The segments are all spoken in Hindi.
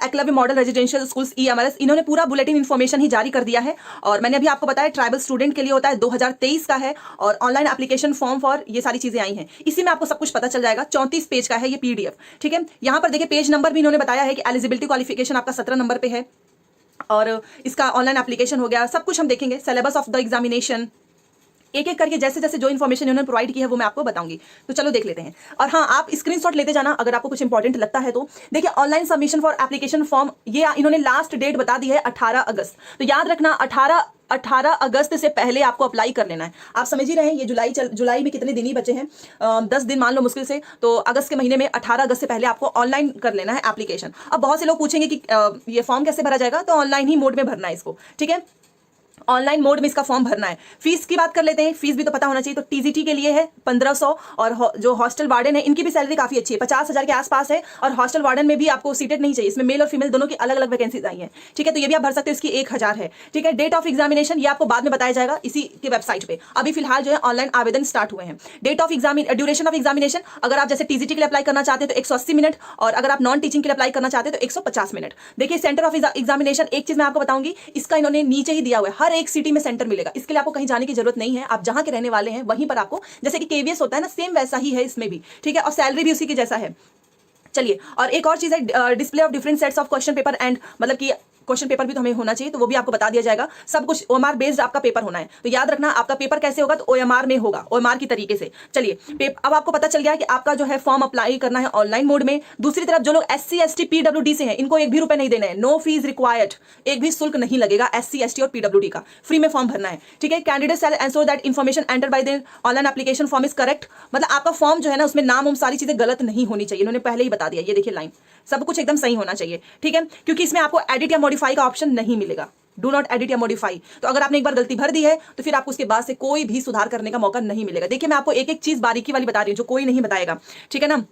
Eklavya model residential schools EMRS, इन्होंने पूरा बुलेटिन इन्फॉर्मेशन ही जारी कर दिया है। और मैंने अभी आपको बताया ट्राइबल स्टूडेंट के लिए होता है 2023 का है, और ऑनलाइन एप्लीकेशन फॉर्म फॉर ये सारी चीजें आई हैं। इसी में आपको सब कुछ पता चल जाएगा। 34 पेज का है ये PDF। ठीक है, यहाँ पर देखिए पेज नंबर भी इन्होंने बताया है कि एलिजिबिलिटी क्वालिफिकेशन आपका 17 नंबर पे है, और इसका ऑनलाइन एप्लीकेशन हो गया, सब कुछ हम देखेंगे। सिलेबस ऑफ द एग्जामिनेशन, एक एक करके जैसे जैसे जो इन्फॉर्मेशन इन्होंने प्रोवाइड की है वो मैं आपको बताऊंगी। तो चलो देख लेते हैं। और हाँ, आप स्क्रीनशॉट लेते जाना अगर आपको कुछ इंपॉर्टेंट लगता है तो। देखिए, online submission for application form, ये इन्होंने लास्ट डेट बता दी है 18 अगस्त। तो याद रखना 18 अगस्त से पहले आपको अप्लाई कर लेना है। आप समझ ही रहे हैं, ये जुलाई में कितने दिन ही बचे हैं, 10 दिन मान लो मुश्किल से। तो अगस्त के महीने में 18 अगस्त से पहले आपको ऑनलाइन कर लेना है एप्लीकेशन। अब बहुत से लोग पूछेंगे कि ये फॉर्म कैसे भरा जाएगा, तो ऑनलाइन ही मोड में भरना है इसको। ठीक है, ऑनलाइन मोड में इसका फॉर्म भरना है। फीस की बात कर लेते हैं, फीस भी तो पता होना चाहिए। तो TGT के लिए है 1500, और जो हॉस्टल वार्डन है इनकी भी सैलरी काफी अच्छी है, 50,000 के आसपास है। और हॉस्टल वार्डन में भी आपको सीटेड नहीं चाहिए, इसमें मेल और फीमेल दोनों की अलग अलग वैकेंसीज आई हैं। ठीक है, तो ये भी आप भर सकते हो, इसकी 1000 है। ठीक है, डेट ऑफ एग्जामिनेशन ये आपको बाद में बताया जाएगा इसी की वेबसाइट पे। अभी फिलहाल जो है ऑनलाइन आवेदन स्टार्ट हुए हैं। Date of duration of examination, अगर आप जैसे TGT के लिए अप्लाई करना चाहते हैं तो 180 मिनट, और अगर आप नॉन टीचिंग के लिए अप्लाई करना चाहते हैं तो 150 मिनट। देखिए, सेंटर ऑफ एग्जामिनेशन, एक चीज मैं आपको बताऊंगी, इसका इन्होंने नीचे ही दिया हुआ है, हर एक सिटी में सेंटर मिलेगा। इसके लिए आपको कहीं जाने की जरूरत नहीं है, आप जहां के रहने वाले हैं वहीं पर आपको, जैसे कि KVS होता है ना, सेम वैसा ही है इसमें भी। ठीक है, और सैलरी भी उसी के जैसा है। चलिए, और एक और चीज है, display of different sets of question paper and, मतलब कि क्वेश्चन पेपर भी तो हमें होना चाहिए, तो वो भी आपको बता दिया जाएगा। सब कुछ OMR बेस्ड आपका पेपर होना है। तो याद रखना आपका पेपर कैसे होगा, तो OMR में होगा, OMR की तरीके से। चलिए, अब आपको पता चल गया कि आपका जो है फॉर्म अप्लाई करना है ऑनलाइन मोड में। दूसरी तरफ जो लोग SC ST PWD से हैं, इनको 1 भी रुपए नहीं देना है, नो फीस रिक्वायर्ड, एक भी शुल्क नहीं लगेगा SC ST और PWD का, फ्री में फॉर्म भरना है। ठीक है, candidate shell ensure that information enter by the online application form is correct, मतलब आपका फॉर्म जो है ना उसमें नाम सारी चीजें गलत नहीं होनी चाहिए, इन्होंने पहले ही बता दिया। ये देखिए लाइन, सब कुछ एकदम सही होना चाहिए। ठीक है, क्योंकि इसमें आपको एडिट या मॉडिफाई का ऑप्शन नहीं मिलेगा। डू नॉट एडिट या मॉडिफाई। तो अगर आपने एक बार गलती भर दी है तो फिर आपको उसके बाद से कोई भी सुधार करने का मौका नहीं मिलेगा। देखिए, मैं आपको एक एक चीज बारीकी वाली बता रही हूँ जो कोई नहीं बताएगा। ठीक है ना।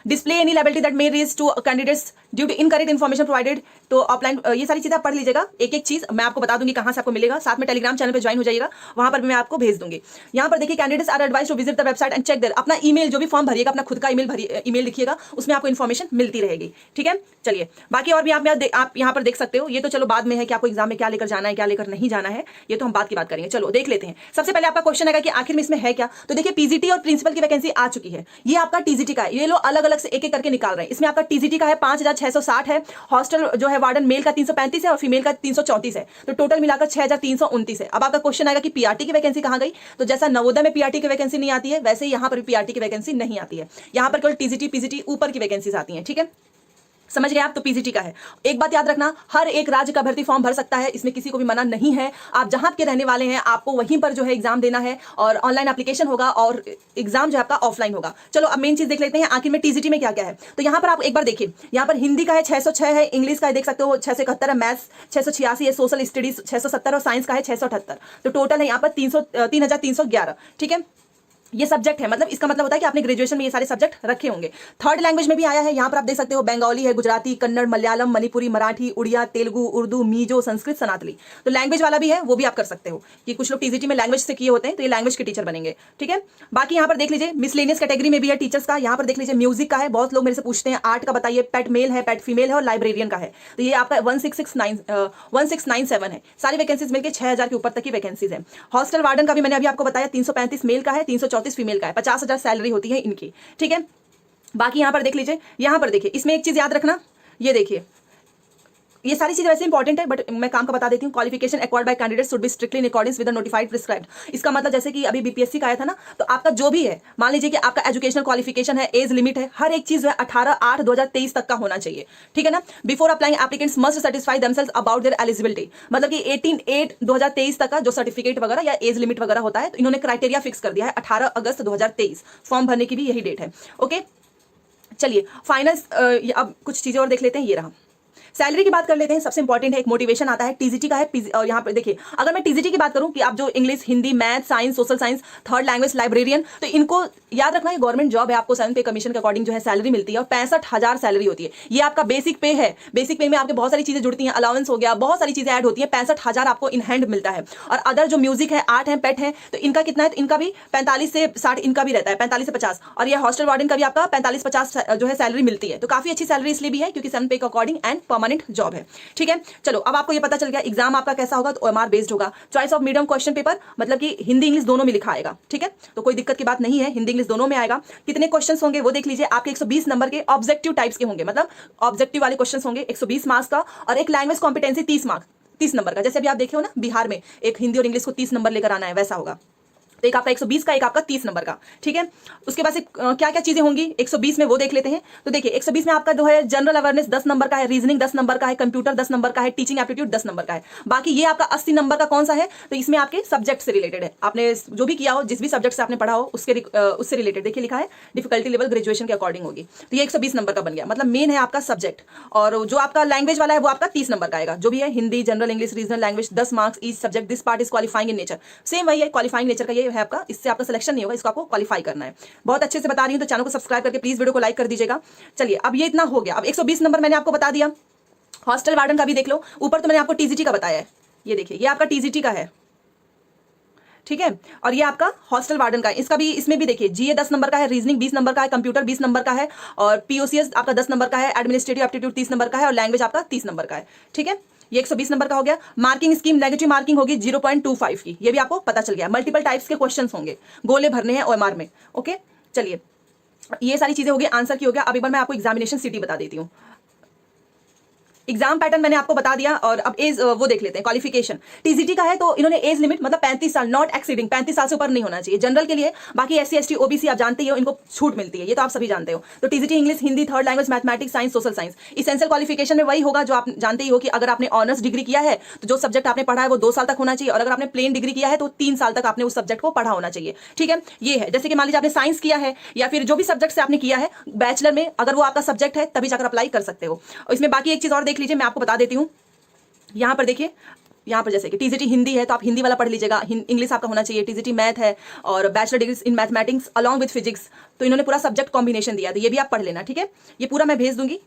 Display any liability that may raise to candidates due to incorrect information provided, तो ऑफलाइन ये सारी चीजें आप पढ़ लीजिएगा, एक एक चीज मैं आपको बता दूंगी कहां से आपको मिलेगा। साथ में टेलीग्राम चैनल पे ज्वाइन हो जाइएगा, वहां पर भी मैं आपको भेज दूंगी। यहाँ पर देखिए, candidates are advise to visit the website and check there, अपना ईमेल जो भी फॉर्म भरिएगा, अपना खुद का ईमेल लिखिएगा, उसमें आपको इन्फॉर्मेशन मिलती रहेगी। ठीक है, चलिए बाकी और भी आप यहाँ पर देख सकते हो। ये तो चलो बाद में है कि आपको एग्जाम में क्या लेकर जाना है क्या लेकर नहीं जाना है, ये तो हम बात की बात करेंगे। चलो देख लेते हैं। सबसे पहले आपका क्वेश्चन है कि आखिर में इसमें है क्या। तो देखिए, PGT और प्रिंसिपल की वैकेंसी आ चुकी है। ये आपका TGT का है, ये लोग अलग अलग से एक एक करके निकाल रहे हैं। इसमें आपका TGT का है 5660 है, हॉस्टल जो है वार्डन मेल का 335 है और फीमेल का 334 है, तो टोटल मिलाकर 6329 है। अब आपका क्वेश्चन आएगा कि PRT की वैकेंसी कहां गई। तो जैसा नवोदय में PRT की वैकेंसी नहीं आती है, वैसे ही यहां पर भी PRT की वैकेंसी नहीं आती है। यहां पर केवल TGT PGT ऊपर की वैकेंसीज आती हैं। ठीक है, समझ गए आप। तो PGT का है। एक बात याद रखना, हर एक राज्य का भर्ती फॉर्म भर सकता है, इसमें किसी को भी मना नहीं है। आप जहां के रहने वाले हैं आपको वहीं पर जो है एग्जाम देना है, और ऑनलाइन एप्लीकेशन होगा और एग्जाम जो है आपका ऑफलाइन होगा। चलो अब मेन चीज देख लेते हैं, आखिर में TGT में क्या क्या है। तो यहाँ पर आप एक बार देखिए, यहाँ पर हिंदी का है 606 है, इंग्लिश का है देख सकते हो 671 है, मैथ्स 686 है, सोशल स्टडीज 670 और साइंस का है 678। तो टोटल है यहाँ पर 3311। ठीक है, ये सब्जेक्ट है, मतलब इसका मतलब होता है कि आपने ग्रेजुएशन में ये सारे सब्जेक्ट रखे होंगे। थर्ड लैंग्वेज में भी आया है, यहाँ पर आप देख सकते हो बंगाली है, गुजराती, कन्नड़, मलयालम, मणिपुरी, मराठी, उड़िया, तेलुगु, उर्दू, मीजो, संस्कृत, सनातली। तो लैंग्वेज वाला भी है, वो भी आप कर सकते हो कि कुछ लोग TGT में लैंग्वेज से किए होते हैं तो ये लैंग्वेज के टीचर बनेंगे। ठीक है, बाकी यहाँ पर देख लीजिए मिसलेनियस कैटेगरी में भी है टीचर्स का। यहाँ पर देख लीजिए म्यूजिक का है, बहुत लोग मेरे से पूछते हैं आर्ट का बताइए, पेट मेल है, पेट फीमेल है और लाइब्रेरियन का है। तो ये आपका 1697 है। सारी वैकेंसीज मिलकर 6000 के ऊपर तक की वैकेंसीज है। हॉस्टल वार्डन का भी मैंने अभी आपको बताया 335 मेल का है, 334 फीमेल का है, 50,000 सैलरी होती है इनकी। ठीक है, बाकी यहां पर देख लीजिए, यहां पर देखिए, इसमें एक चीज याद रखना, ये देखिए ये सारी चीजें वैसे इंपॉर्टेंट है बट मैं काम का बता देती हूँ। Qualification acquired by candidate should be strictly in accordance with the notified prescribed. इसका मतलब जैसे कि अभी BPSC का आया था ना, तो आपका जो भी है, मान लीजिए कि आपका एजुकेशनल क्वालिफिकेशन है, एज लिमिट है, हर एक चीज जो है 18/8/2023 तक का होना चाहिए। ठीक है ना। Before applying applicants must satisfy themselves about their eligibility, मतलब कि 18/8/2023 तक का जो सर्टिफिकेट वगैरह या एज लिमिट वगैरह होता है, तो इन्होंने क्राइटेरिया फिक्स कर दिया है 18 अगस्त 2023। फॉर्म भरने की भी यही डेट है। ओके, चलिए फाइनल अब कुछ चीजें और देख लेते हैं। ये रहा, सैलरी की बात कर लेते हैं। सबसे इंपॉर्टेंट है, एक मोटिवेशन आता है, टीजीटी का है। और यहाँ पर देखिए, अगर मैं टीजीटी की बात करूं कि आप जो English, Hindi, math, science, social science, third language, librarian, तो इनको याद रखना, ये गवर्नमेंट जॉब है, आपको 7 पे कमीशन के अकॉर्डिंग जो है सैलरी मिलती है और 65,000 सैलरी होती है। ये आपका बेसिक पे है। बेसिक पे में आपके बहुत सारी चीजें जुड़ती हैं, अलाउंस हो गया, बहुत सारी चीजें ऐड होती हैं। 65,000 आपको इन हैंड मिलता है। और अदर जो म्यूजिक है, आर्ट है, पेट है, तो इनका कितना है, तो इनका भी 45 से 60 इनका भी रहता है, 45 से 50। और ये हॉस्टल वार्डन का भी आपका 45-50 जो है सैलरी मिलती है। तो काफी अच्छी सैलरी इसलिए भी है क्योंकि 7 पे के अकॉर्डिंग एंड परमानेंट जॉब है। ठीक है, चलो अब आपको ये पता चल गया एग्जाम आपका कैसा होगा, तो ओएमआर बेस्ड होगा। Choice of medium question paper, मतलब कि हिंदी इंग्लिश दोनों में लिखा आएगा। ठीक है, तो कोई दिक्कत की बात नहीं है, हिंदी इंग्लिश दोनों में आएगा। कितने क्वेश्चंस होंगे वो देख लीजिए। आपके 120 नंबर के ऑब्जेक्टिव टाइप्स के होंगे, मतलब ऑब्जेक्टिव वाले क्वेश्चंस होंगे 120 मार्क्स का। और एक लैंग्वेज कॉम्पिटेंसी 30 नंबर का। जैसे अभी आप देखे हो ना, बिहार में एक हिंदी और इंग्लिश को 30 नंबर लेकर आना है, वैसा होगा। तो एक आपका 120 का, एक आपका 30 नंबर का। ठीक है, उसके बाद से क्या क्या चीजें होंगी 120 में वो देख लेते हैं। तो देखिए 120 में आपका जो है जनरल अवेयरनेस 10 नंबर का है, रीजनिंग 10 नंबर का है, कंप्यूटर 10 नंबर का है, टीचिंग एप्टीट्यूड 10 नंबर का है। बाकी ये आपका 80 नंबर का कौन सा है, तो इसमें आपके सब्जेक्ट से रिलेटेड है। आपने जो भी किया हो, जिस भी सब्जेक्ट से आपने पढ़ा हो उससे रिलेटेड देखिए लिखा है, डिफिकल्टी लेवल ग्रेजुएशन के अकॉर्डिंग होगी। तो ये 120 नंबर का बन गया, मतलब मेन है आपका सब्जेक्ट। और जो आपका लैंग्वेज वाला है वो आपका 30 नंबर का आएगा, जो भी है Hindi, general, English, regional language, 10 marks each subject. This part is qualifying in nature, same वही है, क्वालिफाइंग नेचर का ये है आपका। इससे आपका सिलेक्शन नहीं होगा, इसको आपको क्वालिफाई करना है। बहुत अच्छे से बता रही हूं, तो चैनल को सब्सक्राइब करके प्लीज वीडियो को लाइक कर दीजिएगा। चलिए, अब ये इतना हो गया। अब 120 नंबर मैंने आपको बता दिया। हॉस्टल वार्डन का भी देख लो, ऊपर तो मैंने आपको टीजीटी का बताया है। ये देखिए, ये आपका टीजीटी का है। ठीक है, और ये आपका हॉस्टल वार्डन का है। इसका भी, इसमें भी देखिए, जीए 10 नंबर का है, रीजनिंग 20 नंबर का है, कंप्यूटर 20 नंबर का है, और पीओसीएस आपका 10 नंबर का है, एडमिनिस्ट्रेटिव एप्टीट्यूड 30 नंबर का है, और लैंग्वेज आपका 30 नंबर का है। ठीक है, ये 120 नंबर का हो गया। मार्किंग स्कीम, नेगेटिव मार्किंग होगी 0.25 की, ये भी आपको पता चल गया। मल्टीपल टाइप्स के क्वेश्चंस होंगे, गोले भरने हैं ओएमआर में। ओके, चलिए, ये सारी चीजें हो गई, आंसर की हो गया। अब एक बार मैं आपको एग्जामिनेशन सिटी बता देती हूँ। एग्जाम पैटर्न मैंने आपको बता दिया। और अब एज वो देख लेते हैं, क्वालिफिकेशन। टीजीटी का है तो इन्होंने एज लिमिट मतलब 35 साल, नॉट एक्सीडिंग, 35 साल से ऊपर नहीं होना चाहिए जनरल के लिए। बाकी एससी एसटी ओबीसी आप जानते ही हो, इनको छूट मिलती है, ये तो आप सभी जानते हो। तो TGT English, Hindi, third language, mathematics, science, social science. Essential qualification में वही होगा जो आप जानते ही हो कि अगर आपने ऑनर्स डिग्री किया है तो जो सब्जेक्ट आपने पढ़ा है वो 2 साल तक होना चाहिए, और अगर आपने प्लेन डिग्री किया है तो 3 साल तक आपने उस सब्जेक्ट को पढ़ा होना चाहिए। ठीक है, ये है। जैसे कि मान लीजिए आपने साइंस किया है या फिर जो भी सब्जेक्ट से आपने किया है बैचलर में, अगर वो आपका सब्जेक्ट है तभी जाकर अप्लाई कर सकते हो। और इसमें बाकी एक चीज और देख लीजिए, मैं आपको बता देती हूँ। यहां पर देखिए, यहाँ पर जैसे कि टीजीटी हिंदी है तो आप हिंदी वाला पढ़ लीजिएगा, इंग्लिश आपका होना चाहिए। टीजीटी मैथ है और bachelor degree in mathematics along with physics, तो इन्होंने पूरा सब्जेक्ट कॉम्बिनेशन दिया, तो ये भी आप पढ़ लेना। ठीक है, ये पूरा मैं भेज दूंगी,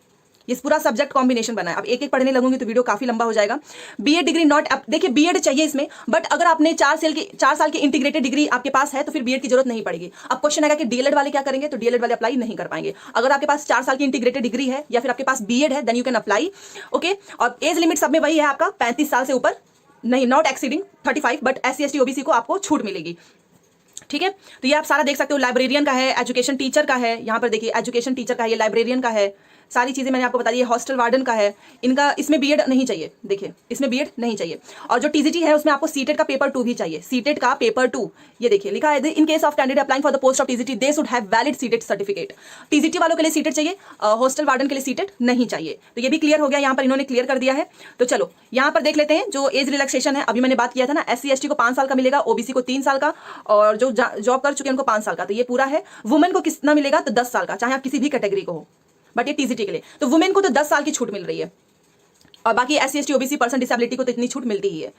ये पूरा सब्जेक्ट कॉम्बिनेशन बना है। अब एक एक पढ़ने लगूंगी तो वीडियो काफी लंबा हो जाएगा। बीएड डिग्री नॉट, देखिए बीएड चाहिए इसमें, बट अगर आपने 4 साल की इंटीग्रेटेड डिग्री आपके पास है तो फिर बीएड की जरूरत नहीं पड़ेगी। अब क्वेश्चन आएगा कि डीएलएड वाले क्या करेंगे, तो डीएलएड वाले अप्लाई नहीं कर पाएंगे। अगर आपके पास 4 साल की इंटीग्रेटेड डिग्री है या फिर आपके पास बीएड है, then you can apply. Okay, और एज लिमिट सब में वही है आपका 35 साल से ऊपर नहीं, not exceeding 35, but SC ST OBC को आपको छूट मिलेगी। ठीक है, तो ये आप सारा देख सकते हो। लाइब्रेरियन का है, एजुकेशन टीचर का है, यहाँ पर देखिए एजुकेशन टीचर का है, ये लाइब्रेरियन का है। सारी चीजें मैंने आपको बता दी है। हॉस्टल वार्डन का है, इनका इसमें बीएड नहीं चाहिए, देखिए इसमें बीएड नहीं चाहिए। और जो टीजीटी है उसमें आपको सीटेट का पेपर 2 भी चाहिए, सीटेट का पेपर 2। ये देखिए लिखा है, in case of candidate applying for the post of TGT they should have valid CTET certificate. TGT वालों के लिए सीटेट चाहिए, हॉस्टल वार्डन के लिए सीटेट नहीं चाहिए। तो ये भी क्लियर हो गया, यहाँ पर इन्होंने क्लियर कर दिया है। तो चलो यहाँ पर देख लेते हैं जो एज रिलैक्सेशन है। अभी मैंने बात किया था ना, एससी एसटी को 5 साल का मिलेगा, ओबीसी को 3 साल का, और जो जॉब कर चुके हैं उनको 5 साल का। तो ये पूरा है। वुमेन को कितना मिलेगा, तो 10 साल का, चाहे आप किसी भी कैटेगरी को हो, बट ये टीजीटी के लिए। तो वुमेन को तो 10 साल की छूट मिल रही है, और बाकी SC ST OBC person disability को तो इतनी छूट मिलती ही है।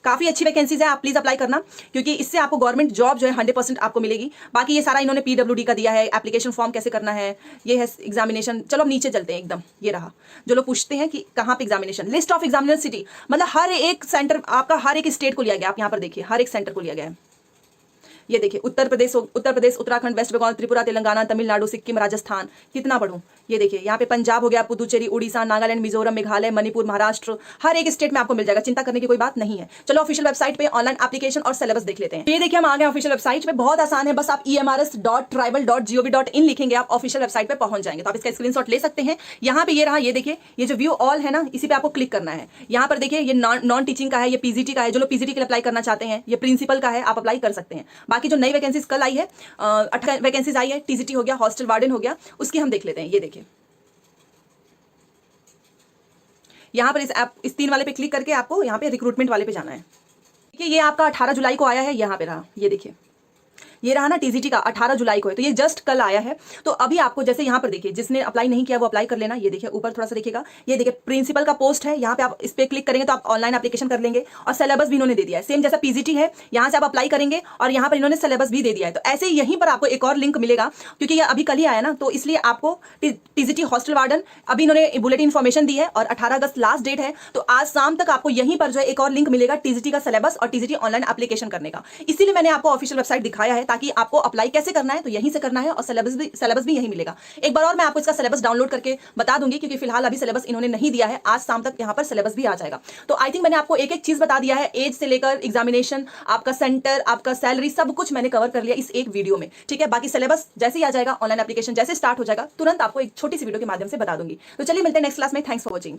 काफी अच्छी वैकेंसीज है, आप प्लीज अप्लाई करना, क्योंकि इससे आपको गवर्नमेंट जॉब जो है 100% आपको मिलेगी। बाकी ये सारा इन्होंने पीडब्ल्यूडी का दिया है, एप्लीकेशन फॉर्म कैसे करना है, ये है एग्जामिनेशन। चलो अब नीचे चलते हैं एकदम, ये रहा। जो लोग पूछते हैं कि कहाँ पे examination, list of examiner city, मतलब हर एक सेंटर आपका, हर एक स्टेट को लिया गया। आप यहाँ पर देखिए, हर एक सेंटर को लिया गया है। ये देखिए, उत्तर प्रदेश, उत्तराखंड, वेस्ट बंगाल, त्रिपुरा, तेलंगाना, तमिलनाडु, सिक्किम, राजस्थान, कितना पढ़ूं। ये देखिए यहाँ पे पंजाब हो गया, पुदुचेरी, उड़ीसा, नागालैंड, मिजोरम, मेघालय, मणिपुर, महाराष्ट्र, हर एक स्टेट में आपको मिल जाएगा, चिंता करने की कोई बात नहीं है। चलो ऑफिशियल वेबसाइट पे ऑनलाइन एप्लीकेशन और सिलेबस देख लेते हैं। ये देखिए हम आ गए ऑफिशियल वेबसाइट पे, बहुत आसान है, बस आप emrs.tribal.gov.in लिखेंगे, आप ऑफिशियल वेबसाइट पे पहुंच जाएंगे। तो आप इसका स्क्रीनशॉट ले सकते हैं। यहाँ पे ये रहा, ये देखिए, ये जो व्यू ऑल है ना, इसी पे आपको क्लिक करना है। यहाँ पर देखिए ये नॉन टीचिंग का है, ये पीजीटी का है। जो लोग पीजीटी के लिए अप्लाई करना चाहते हैं, ये प्रिंसिपल का है, आप अप्लाई कर सकते हैं। बाकी जो नई वैकेंसीज कल आई है, 18 वैकेंसीज आई है, टीजीटी हो गया, हॉस्टल वार्डन हो गया, उसकी हम देख लेते हैं। ये देखिए यहाँ पर इस 3 वाले पे क्लिक करके आपको यहाँ पे रिक्रूटमेंट वाले पे जाना है। देखिए ये आपका 18 जुलाई को आया है, यहाँ पे रहा, ये देखिए ये रहा ना टीजीटी का 18 जुलाई को है, तो ये जस्ट कल आया है। तो अभी आपको जैसे यहाँ पर देखिए, जिसने अप्लाई नहीं किया वो अप्लाई कर लेना। ये देखिए ऊपर थोड़ा सा देखिएगा, ये देखिए प्रिंसिपल का पोस्ट है, यहाँ पे आप इस पे क्लिक करेंगे तो आप ऑनलाइन एप्लीकेशन कर लेंगे। और सिलेबस भी इन्होंने दे दिया है, सेम जैसा पीजीटी है, यहाँ से आप अप्लाई करेंगे और यहाँ पर इन्होंने सिलेबस भी दे दिया है। तो ऐसे यहीं पर आपको एक और लिंक मिलेगा, क्योंकि ये अभी कल ही आया ना, तो इसलिए आपको टीजीटी हॉस्टल वार्डन अभी इन्होंने बुलेटिन इन्फॉर्मेशन दी है और 18 अगस्त लास्ट डेट है। तो आज शाम तक आपको यहीं पर जो है एक और लिंक मिलेगा टीजीटी का सिलेबस और टीजीटी ऑनलाइन एप्लीकेशन करने का। इसीलिए मैंने आपको ऑफिशियल वेबसाइट दिखाया है, ताकि आपको अप्लाई कैसे करना है तो यहीं से करना है, और सिलेबस भी यहीं मिलेगा। एक बार और मैं आपको इसका सिलेबस डाउनलोड करके बता दूंगी, क्योंकि फिलहाल अभी सिलेबस इन्होंने नहीं दिया है। आज शाम तक यहाँ पर सिलेबस भी आ जाएगा। तो आई थिंक मैंने आपको एक एक चीज बता दिया है, एज से लेकर एग्जामिनेशन, आपका सेंटर, आपका सैलरी, सब कुछ मैंने कवर कर लिया इस एक वीडियो में। ठीक है, बाकी सिलेबस जैसे ही आ जाएगा, ऑनलाइन एप्लीकेशन जैसे स्टार्ट हो जाएगा, तुरंत आपको एक छोटी सी वीडियो के माध्यम से बता दूंगी। तो चलिए मिलते हैं नेक्स्ट क्लास में। Thanks for watching.